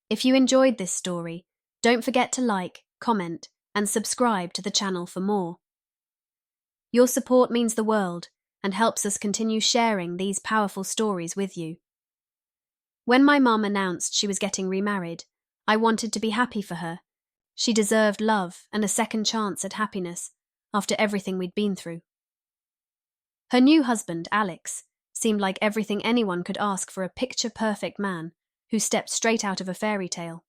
If you enjoyed this story, don't forget to like, comment, and subscribe to the channel for more. Your support means the world and helps us continue sharing these powerful stories with you. When my mum announced she was getting remarried, I wanted to be happy for her. She deserved love and a second chance at happiness after everything we'd been through. Her new husband, Alex, seemed like everything anyone could ask for a picture-perfect man who stepped straight out of a fairy tale.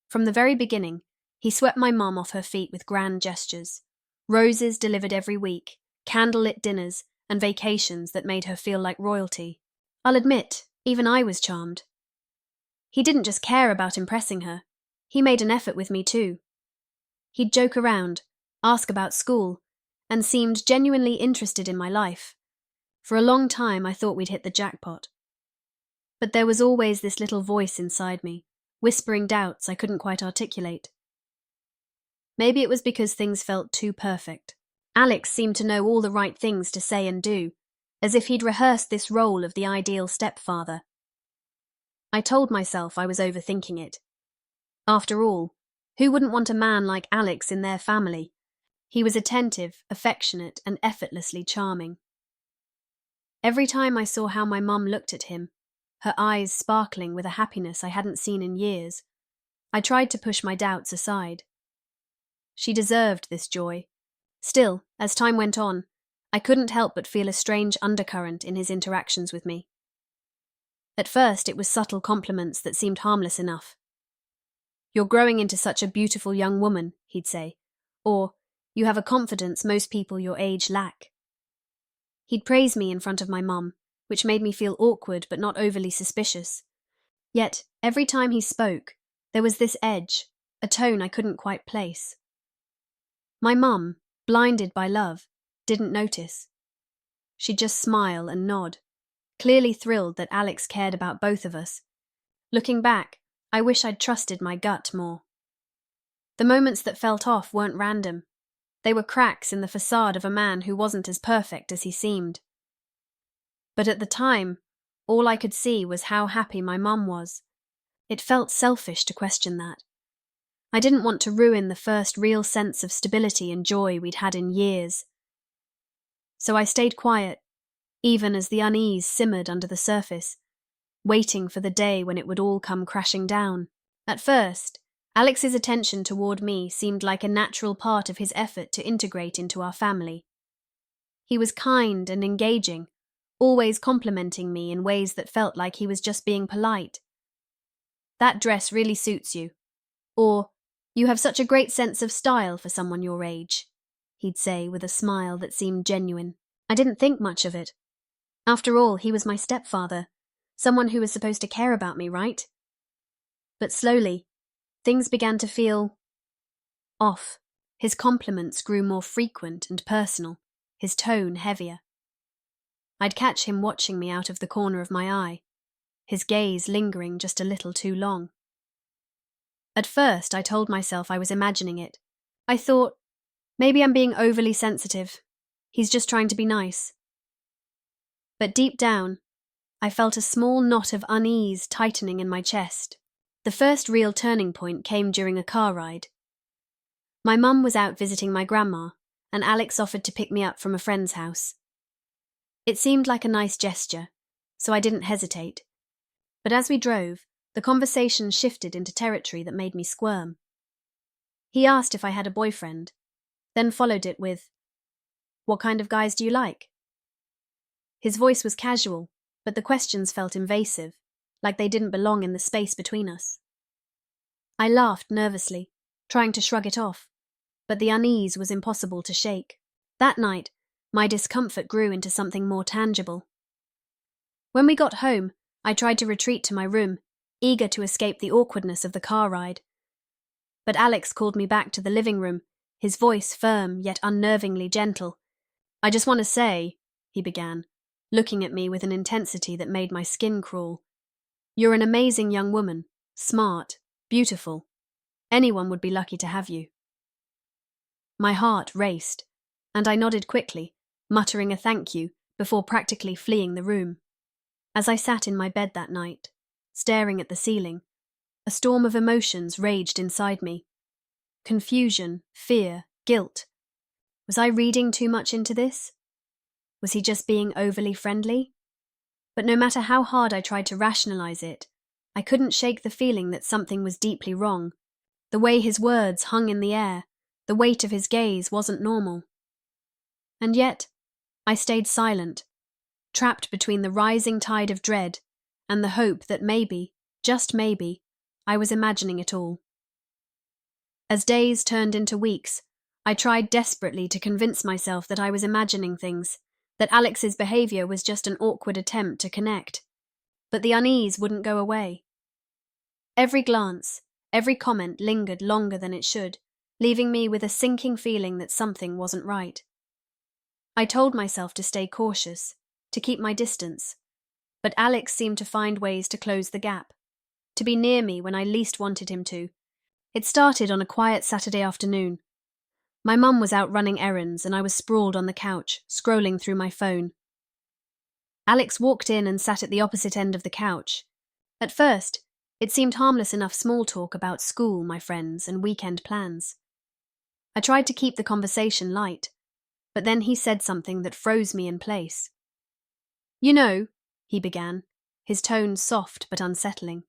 From the very beginning, he swept my mum off her feet with grand gestures. Roses delivered every week, candlelit dinners, and vacations that made her feel like royalty. I'll admit, even I was charmed. He didn't just care about impressing her. He made an effort with me too. He'd joke around, ask about school, and seemed genuinely interested in my life. For a long time I thought we'd hit the jackpot. But there was always this little voice inside me, whispering doubts I couldn't quite articulate. Maybe it was because things felt too perfect. Alex seemed to know all the right things to say and do, as if he'd rehearsed this role of the ideal stepfather. I told myself I was overthinking it. After all, who wouldn't want a man like Alex in their family? He was attentive, affectionate, and effortlessly charming. Every time I saw how my mum looked at him, her eyes sparkling with a happiness I hadn't seen in years, I tried to push my doubts aside. She deserved this joy. Still, as time went on, I couldn't help but feel a strange undercurrent in his interactions with me. At first, it was subtle compliments that seemed harmless enough. "You're growing into such a beautiful young woman," he'd say, or, "You have a confidence most people your age lack." He'd praise me in front of my mum, which made me feel awkward but not overly suspicious. Yet, every time he spoke, there was this edge, a tone I couldn't quite place. My mum, blinded by love, didn't notice. She'd just smile and nod, clearly thrilled that Alex cared about both of us. Looking back, I wish I'd trusted my gut more. The moments that felt off weren't random. They were cracks in the facade of a man who wasn't as perfect as he seemed. But at the time, all I could see was how happy my mum was. It felt selfish to question that. I didn't want to ruin the first real sense of stability and joy we'd had in years. So I stayed quiet, even as the unease simmered under the surface, waiting for the day when it would all come crashing down. At first, Alex's attention toward me seemed like a natural part of his effort to integrate into our family. He was kind and engaging, always complimenting me in ways that felt like he was just being polite. "That dress really suits you," or, "You have such a great sense of style for someone your age," he'd say with a smile that seemed genuine. I didn't think much of it. After all, he was my stepfather, someone who was supposed to care about me, right? But slowly, things began to feel off. His compliments grew more frequent and personal, his tone heavier. I'd catch him watching me out of the corner of my eye, his gaze lingering just a little too long. At first, I told myself I was imagining it. I thought, maybe I'm being overly sensitive. He's just trying to be nice. But deep down, I felt a small knot of unease tightening in my chest. The first real turning point came during a car ride. My mum was out visiting my grandma, and Alex offered to pick me up from a friend's house. It seemed like a nice gesture, so I didn't hesitate. But as we drove, the conversation shifted into territory that made me squirm. He asked if I had a boyfriend, then followed it with, "What kind of guys do you like?" His voice was casual, but the questions felt invasive, like they didn't belong in the space between us. I laughed nervously, trying to shrug it off, but the unease was impossible to shake. That night, my discomfort grew into something more tangible. When we got home, I tried to retreat to my room, eager to escape the awkwardness of the car ride. But Alex called me back to the living room, his voice firm yet unnervingly gentle. "I just want to say," he began, looking at me with an intensity that made my skin crawl, "you're an amazing young woman, smart, beautiful. Anyone would be lucky to have you." My heart raced, and I nodded quickly, muttering a thank you before practically fleeing the room. As I sat in my bed that night, staring at the ceiling, A storm of emotions raged inside me. Confusion, fear, guilt. Was I reading too much into this? Was he just being overly friendly? But no matter how hard I tried to rationalize it, I couldn't shake the feeling that something was deeply wrong. The way his words hung in the air, the weight of his gaze wasn't normal. And yet, I stayed silent, trapped between the rising tide of dread and the hope that maybe, just maybe, I was imagining it all. As days turned into weeks, I tried desperately to convince myself that I was imagining things, that Alex's behavior was just an awkward attempt to connect. But the unease wouldn't go away. Every glance, every comment lingered longer than it should, leaving me with a sinking feeling that something wasn't right. I told myself to stay cautious, to keep my distance, but Alex seemed to find ways to close the gap, to be near me when I least wanted him to. It started on a quiet Saturday afternoon. My mum was out running errands and I was sprawled on the couch, scrolling through my phone. Alex walked in and sat at the opposite end of the couch. At first, it seemed harmless enough small talk about school, my friends, and weekend plans. I tried to keep the conversation light, but then he said something that froze me in place. "You know," he began, his tone soft but unsettling.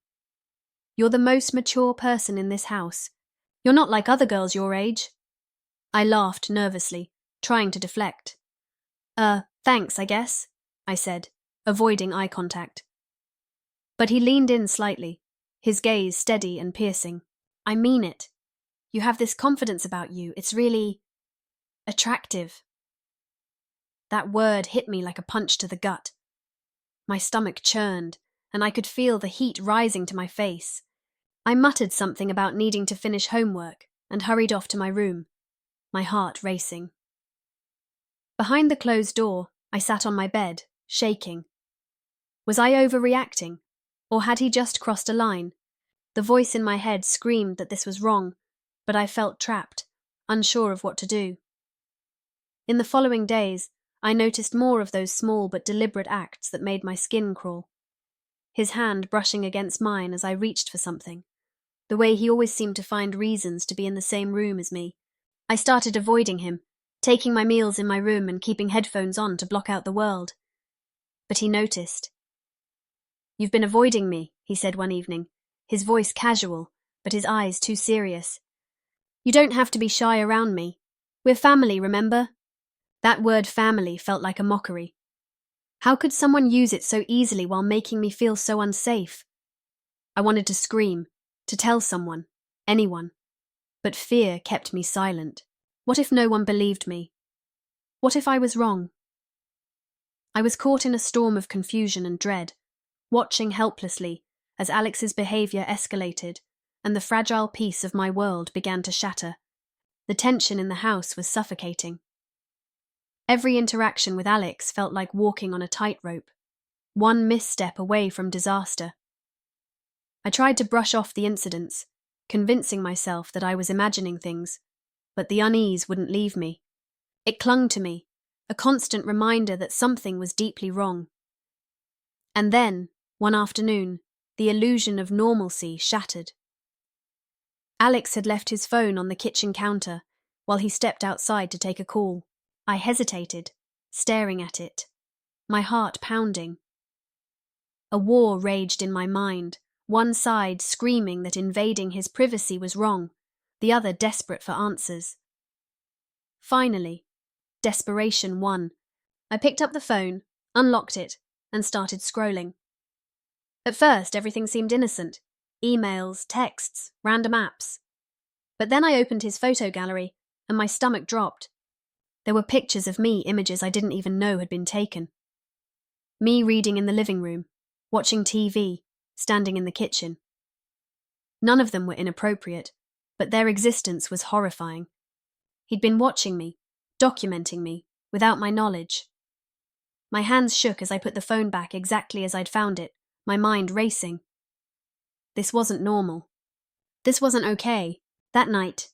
"You're the most mature person in this house. You're not like other girls your age." I laughed nervously, trying to deflect. Thanks, I guess," I said, avoiding eye contact. But he leaned in slightly, his gaze steady and piercing. "I mean it. You have this confidence about you. It's really attractive." That word hit me like a punch to the gut. My stomach churned, and I could feel the heat rising to my face. I muttered something about needing to finish homework and hurried off to my room, my heart racing. Behind the closed door, I sat on my bed, shaking. Was I overreacting, or had he just crossed a line? The voice in my head screamed that this was wrong, but I felt trapped, unsure of what to do. In the following days, I noticed more of those small but deliberate acts that made my skin crawl. His hand brushing against mine as I reached for something. The way he always seemed to find reasons to be in the same room as me. I started avoiding him, taking my meals in my room and keeping headphones on to block out the world. But he noticed. "You've been avoiding me," he said one evening, his voice casual, but his eyes too serious. "You don't have to be shy around me. We're family, remember?" That word family felt like a mockery. How could someone use it so easily while making me feel so unsafe? I wanted to scream, to tell someone, anyone. But fear kept me silent. What if no one believed me? What if I was wrong? I was caught in a storm of confusion and dread, watching helplessly as Alex's behavior escalated and the fragile piece of my world began to shatter. The tension in the house was suffocating. Every interaction with Alex felt like walking on a tightrope, one misstep away from disaster. I tried to brush off the incidents, convincing myself that I was imagining things, but the unease wouldn't leave me. It clung to me, a constant reminder that something was deeply wrong. And then, one afternoon, the illusion of normalcy shattered. Alex had left his phone on the kitchen counter while he stepped outside to take a call. I hesitated, staring at it, my heart pounding. A war raged in my mind, one side screaming that invading his privacy was wrong, the other desperate for answers. Finally, desperation won. I picked up the phone, unlocked it, and started scrolling. At first, everything seemed innocent. Emails, texts, random apps. But then I opened his photo gallery, and my stomach dropped. There were pictures of me, images I didn't even know had been taken. Me reading in the living room, watching TV, standing in the kitchen. None of them were inappropriate, but their existence was horrifying. He'd been watching me, documenting me, without my knowledge. My hands shook as I put the phone back exactly as I'd found it, my mind racing. This wasn't normal. This wasn't okay. That night,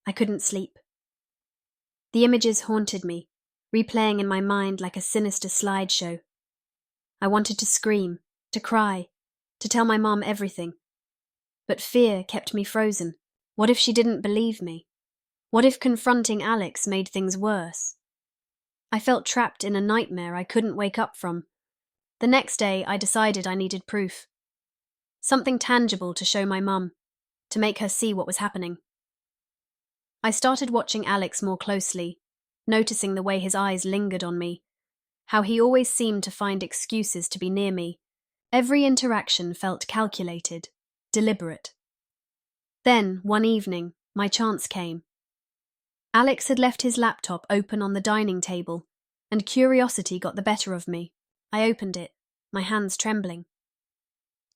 I couldn't sleep. The images haunted me, replaying in my mind like a sinister slideshow. I wanted to scream, to cry, to tell my mom everything. But fear kept me frozen. What if she didn't believe me? What if confronting Alex made things worse? I felt trapped in a nightmare I couldn't wake up from. The next day, I decided I needed proof. Something tangible to show my mum, to make her see what was happening. I started watching Alex more closely, noticing the way his eyes lingered on me, how he always seemed to find excuses to be near me. Every interaction felt calculated, deliberate. Then, one evening, my chance came. Alex had left his laptop open on the dining table, and curiosity got the better of me. I opened it, my hands trembling.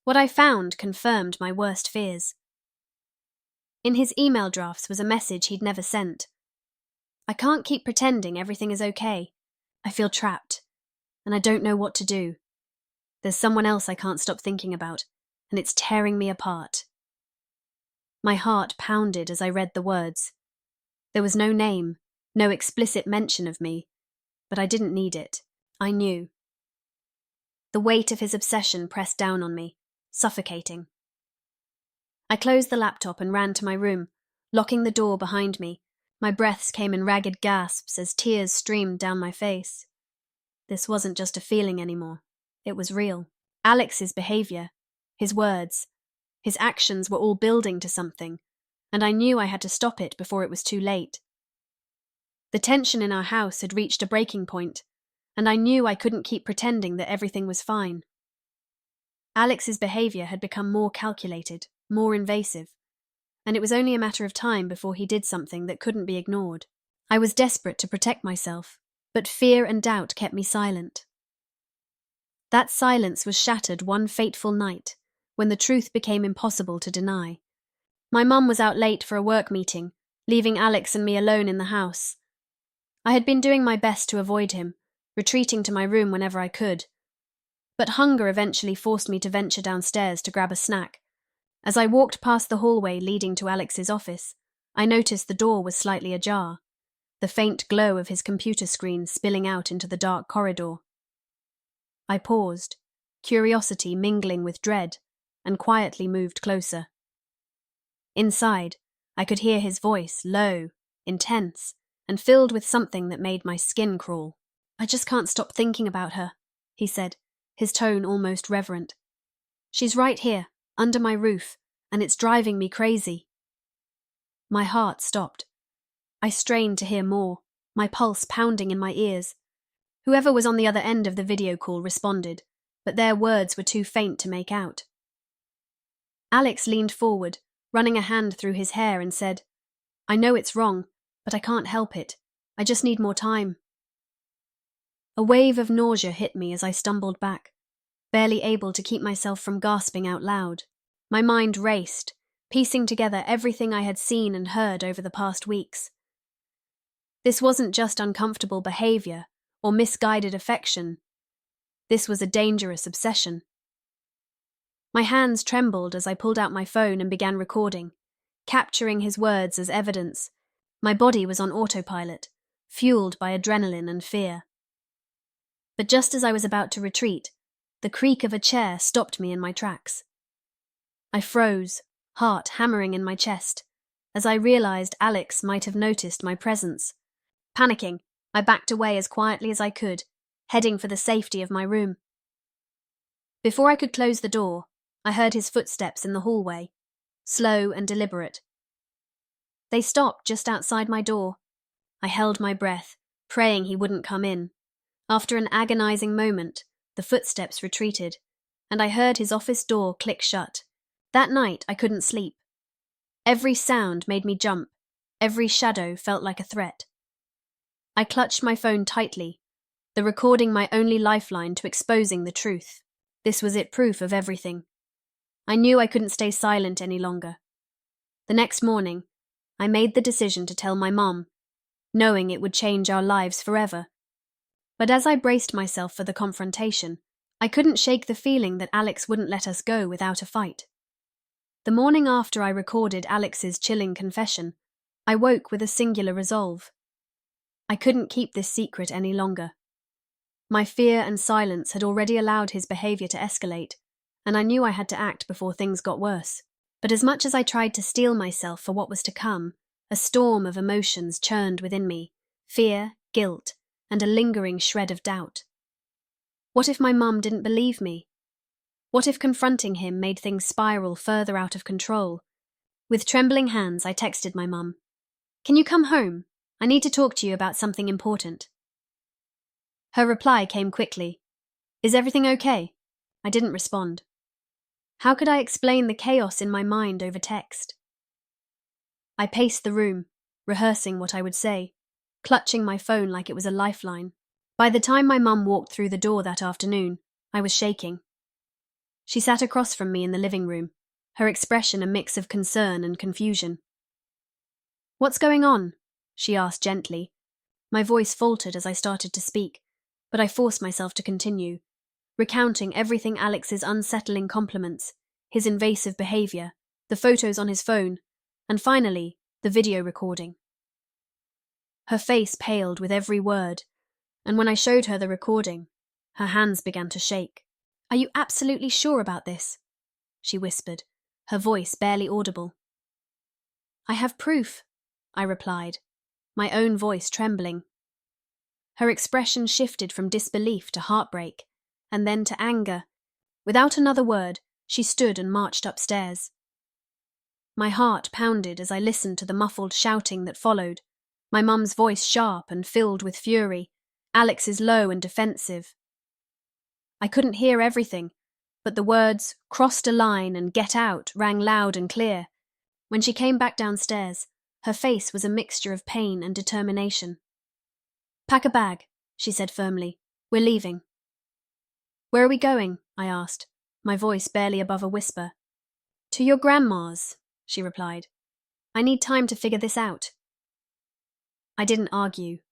What I found confirmed my worst fears. In his email drafts was a message he'd never sent. I can't keep pretending everything is okay. I feel trapped, and I don't know what to do. There's someone else I can't stop thinking about, and it's tearing me apart. My heart pounded as I read the words. There was no name, no explicit mention of me, but I didn't need it. I knew. The weight of his obsession pressed down on me, suffocating. I closed the laptop and ran to my room, locking the door behind me. My breaths came in ragged gasps as tears streamed down my face. This wasn't just a feeling anymore. It was real. Alex's behavior, his words, his actions were all building to something, and I knew I had to stop it before it was too late. The tension in our house had reached a breaking point, and I knew I couldn't keep pretending that everything was fine. Alex's behavior had become more calculated, more invasive, and it was only a matter of time before he did something that couldn't be ignored. I was desperate to protect myself, but fear and doubt kept me silent. That silence was shattered one fateful night, when the truth became impossible to deny. My mum was out late for a work meeting, leaving Alex and me alone in the house. I had been doing my best to avoid him, retreating to my room whenever I could. But hunger eventually forced me to venture downstairs to grab a snack. As I walked past the hallway leading to Alex's office, I noticed the door was slightly ajar, the faint glow of his computer screen spilling out into the dark corridor. I paused, curiosity mingling with dread, and quietly moved closer. Inside, I could hear his voice, low, intense, and filled with something that made my skin crawl. "I just can't stop thinking about her," he said, his tone almost reverent. "She's right here, under my roof, and it's driving me crazy." My heart stopped. I strained to hear more, my pulse pounding in my ears. Whoever was on the other end of the video call responded, but their words were too faint to make out. Alex leaned forward, running a hand through his hair, and said, "I know it's wrong, but I can't help it. I just need more time." A wave of nausea hit me as I stumbled back, barely able to keep myself from gasping out loud. My mind raced, piecing together everything I had seen and heard over the past weeks. This wasn't just uncomfortable behavior or misguided affection. This was a dangerous obsession. My hands trembled as I pulled out my phone and began recording, capturing his words as evidence. My body was on autopilot, fueled by adrenaline and fear. But just as I was about to retreat, the creak of a chair stopped me in my tracks. I froze, heart hammering in my chest, as I realized Alex might have noticed my presence. Panicking, I backed away as quietly as I could, heading for the safety of my room. Before I could close the door, I heard his footsteps in the hallway, slow and deliberate. They stopped just outside my door. I held my breath, praying he wouldn't come in. After an agonizing moment, the footsteps retreated, and I heard his office door click shut. That night, I couldn't sleep. Every sound made me jump. Every shadow felt like a threat. I clutched my phone tightly, the recording my only lifeline to exposing the truth. This was it, proof of everything. I knew I couldn't stay silent any longer. The next morning, I made the decision to tell my mom, knowing it would change our lives forever. But as I braced myself for the confrontation, I couldn't shake the feeling that Alex wouldn't let us go without a fight. The morning after I recorded Alex's chilling confession, I woke with a singular resolve. I couldn't keep this secret any longer. My fear and silence had already allowed his behavior to escalate, and I knew I had to act before things got worse. But as much as I tried to steel myself for what was to come, a storm of emotions churned within me: fear, guilt, and a lingering shred of doubt. What if my mum didn't believe me? What if confronting him made things spiral further out of control? With trembling hands, I texted my mum. "Can you come home? I need to talk to you about something important." Her reply came quickly. "Is everything okay?" I didn't respond. How could I explain the chaos in my mind over text? I paced the room, rehearsing what I would say, clutching my phone like it was a lifeline. By the time my mum walked through the door that afternoon, I was shaking. She sat across from me in the living room, her expression a mix of concern and confusion. "What's going on?" she asked gently. My voice faltered as I started to speak, but I forced myself to continue, recounting everything: Alex's unsettling compliments, his invasive behavior, the photos on his phone, and finally, the video recording. Her face paled with every word, and when I showed her the recording, her hands began to shake. "Are you absolutely sure about this?" she whispered, her voice barely audible. "I have proof," I replied, my own voice trembling. Her expression shifted from disbelief to heartbreak, and then to anger. Without another word, she stood and marched upstairs. My heart pounded as I listened to the muffled shouting that followed, my mum's voice sharp and filled with fury, Alex's low and defensive. I couldn't hear everything, but the words "crossed a line" and "get out" rang loud and clear. When she came back downstairs, her face was a mixture of pain and determination. "Pack a bag," she said firmly. "We're leaving." "Where are we going?" I asked, my voice barely above a whisper. "To your grandma's," she replied. "I need time to figure this out." I didn't argue.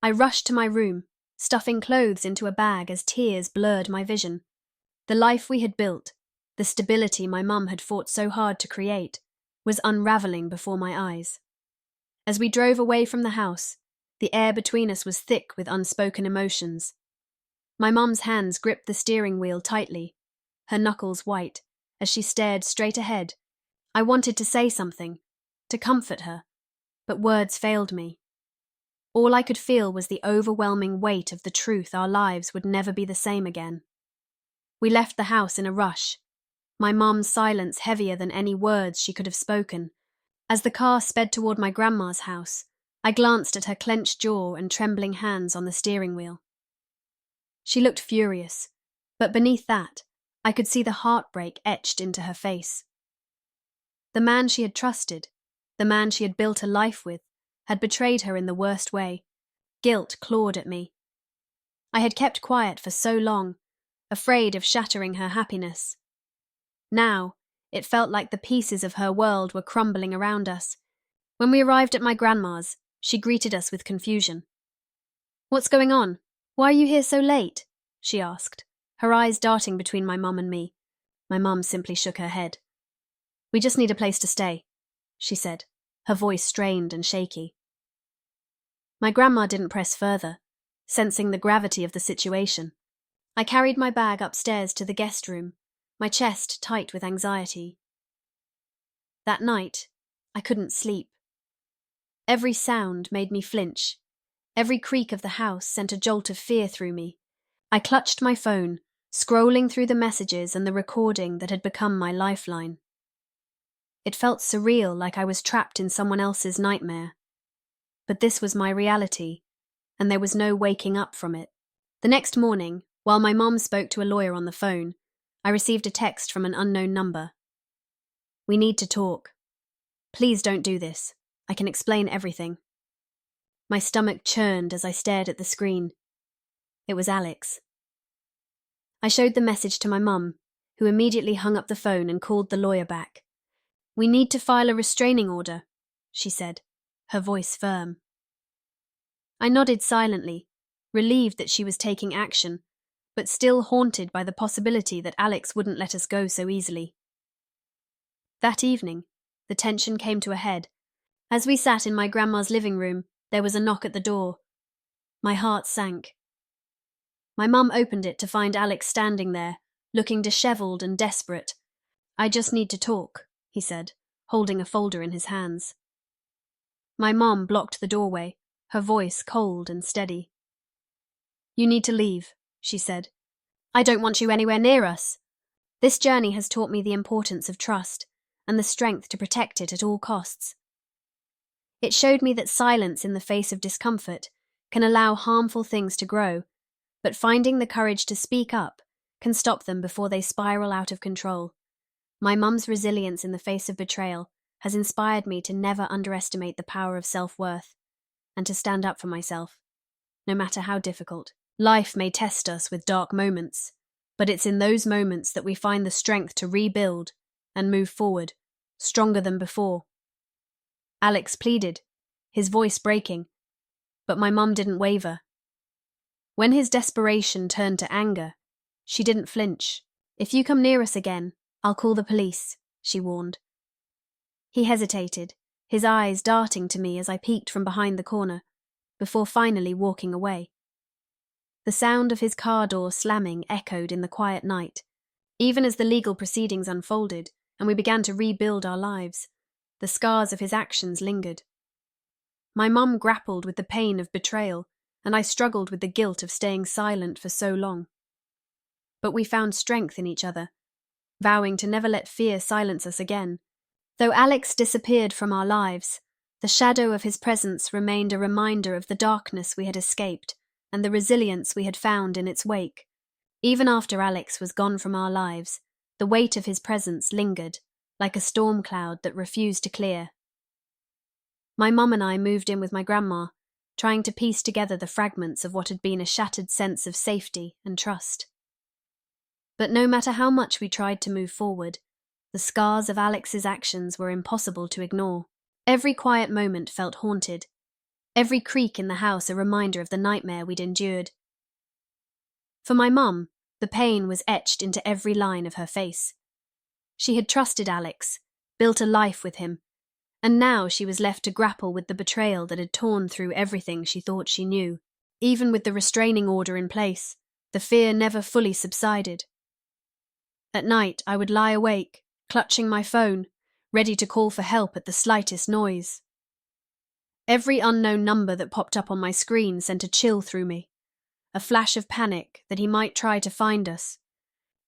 I rushed to my room, stuffing clothes into a bag as tears blurred my vision. The life we had built, the stability my mum had fought so hard to create, was unraveling before my eyes. As we drove away from the house, the air between us was thick with unspoken emotions. My mum's hands gripped the steering wheel tightly, her knuckles white, as she stared straight ahead. I wanted to say something, to comfort her, but words failed me. All I could feel was the overwhelming weight of the truth: our lives would never be the same again. We left the house in a rush, my mum's silence heavier than any words she could have spoken. As the car sped toward my grandma's house, I glanced at her clenched jaw and trembling hands on the steering wheel. She looked furious, but beneath that, I could see the heartbreak etched into her face. The man she had trusted, the man she had built a life with, had betrayed her in the worst way. Guilt clawed at me. I had kept quiet for so long, afraid of shattering her happiness. Now, it felt like the pieces of her world were crumbling around us. When we arrived at my grandma's, she greeted us with confusion. "What's going on? Why are you here so late?" she asked, her eyes darting between my mum and me. My mum simply shook her head. "We just need a place to stay," she said, her voice strained and shaky. My grandma didn't press further, sensing the gravity of the situation. I carried my bag upstairs to the guest room, my chest tight with anxiety. That night, I couldn't sleep. Every sound made me flinch. Every creak of the house sent a jolt of fear through me. I clutched my phone, scrolling through the messages and the recording that had become my lifeline. It felt surreal, like I was trapped in someone else's nightmare. But this was my reality, and there was no waking up from it. The next morning, while my mom spoke to a lawyer on the phone, I received a text from an unknown number. "We need to talk. Please don't do this. I can explain everything." My stomach churned as I stared at the screen. It was Alex. I showed the message to my mum, who immediately hung up the phone and called the lawyer back. "We need to file a restraining order," she said, her voice firm. I nodded silently, relieved that she was taking action, but still haunted by the possibility that Alex wouldn't let us go so easily. That evening, the tension came to a head. As we sat in my grandma's living room, there was a knock at the door. My heart sank. My mum opened it to find Alex standing there, looking dishevelled and desperate. "I just need to talk," he said, holding a folder in his hands. My mom blocked the doorway, her voice cold and steady. You need to leave, she said. I don't want you anywhere near us. This journey has taught me the importance of trust and the strength to protect it at all costs. It showed me that silence in the face of discomfort can allow harmful things to grow, but finding the courage to speak up can stop them before they spiral out of control. My mum's resilience in the face of betrayal has inspired me to never underestimate the power of self-worth and to stand up for myself, no matter how difficult. Life may test us with dark moments, but it's in those moments that we find the strength to rebuild and move forward, stronger than before. Alex pleaded, his voice breaking, but my mum didn't waver. When his desperation turned to anger, she didn't flinch. If you come near us again, I'll call the police, she warned. He hesitated, his eyes darting to me as I peeked from behind the corner, before finally walking away. The sound of his car door slamming echoed in the quiet night. Even as the legal proceedings unfolded and we began to rebuild our lives, the scars of his actions lingered. My mum grappled with the pain of betrayal, and I struggled with the guilt of staying silent for so long. But we found strength in each other, vowing to never let fear silence us again. Though Alex disappeared from our lives, the shadow of his presence remained a reminder of the darkness we had escaped and the resilience we had found in its wake. Even after Alex was gone from our lives, the weight of his presence lingered, like a storm cloud that refused to clear. My mum and I moved in with my grandma, trying to piece together the fragments of what had been a shattered sense of safety and trust. But no matter how much we tried to move forward, the scars of Alex's actions were impossible to ignore. Every quiet moment felt haunted, every creak in the house a reminder of the nightmare we'd endured. For my mum, the pain was etched into every line of her face. She had trusted Alex, built a life with him, and now she was left to grapple with the betrayal that had torn through everything she thought she knew. Even with the restraining order in place, the fear never fully subsided. At night, I would lie awake, clutching my phone, ready to call for help at the slightest noise. Every unknown number that popped up on my screen sent a chill through me, a flash of panic that he might try to find us.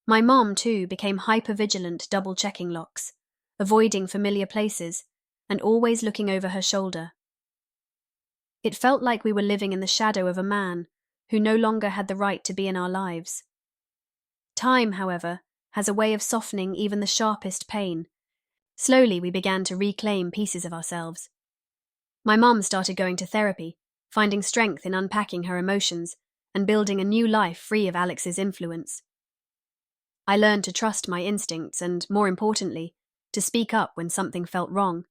My mom, too, became hyper-vigilant, double-checking locks, avoiding familiar places, and always looking over her shoulder. It felt like we were living in the shadow of a man who no longer had the right to be in our lives. Time, however, has a way of softening even the sharpest pain. Slowly we began to reclaim pieces of ourselves. My mom started going to therapy, finding strength in unpacking her emotions and building a new life free of Alex's influence. I learned to trust my instincts and, more importantly, to speak up when something felt wrong.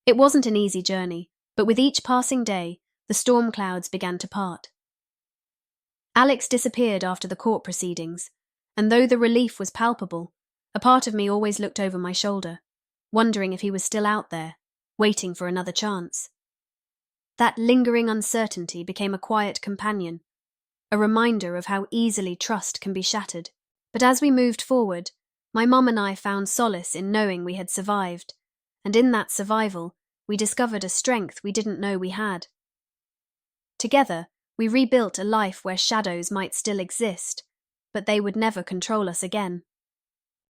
It wasn't an easy journey, but with each passing day, the storm clouds began to part. Alex disappeared after the court proceedings, and though the relief was palpable, a part of me always looked over my shoulder, wondering if he was still out there, waiting for another chance. That lingering uncertainty became a quiet companion, a reminder of how easily trust can be shattered. But as we moved forward, my mum and I found solace in knowing we had survived, and in that survival, we discovered a strength we didn't know we had. Together, we rebuilt a life where shadows might still exist, but they would never control us again.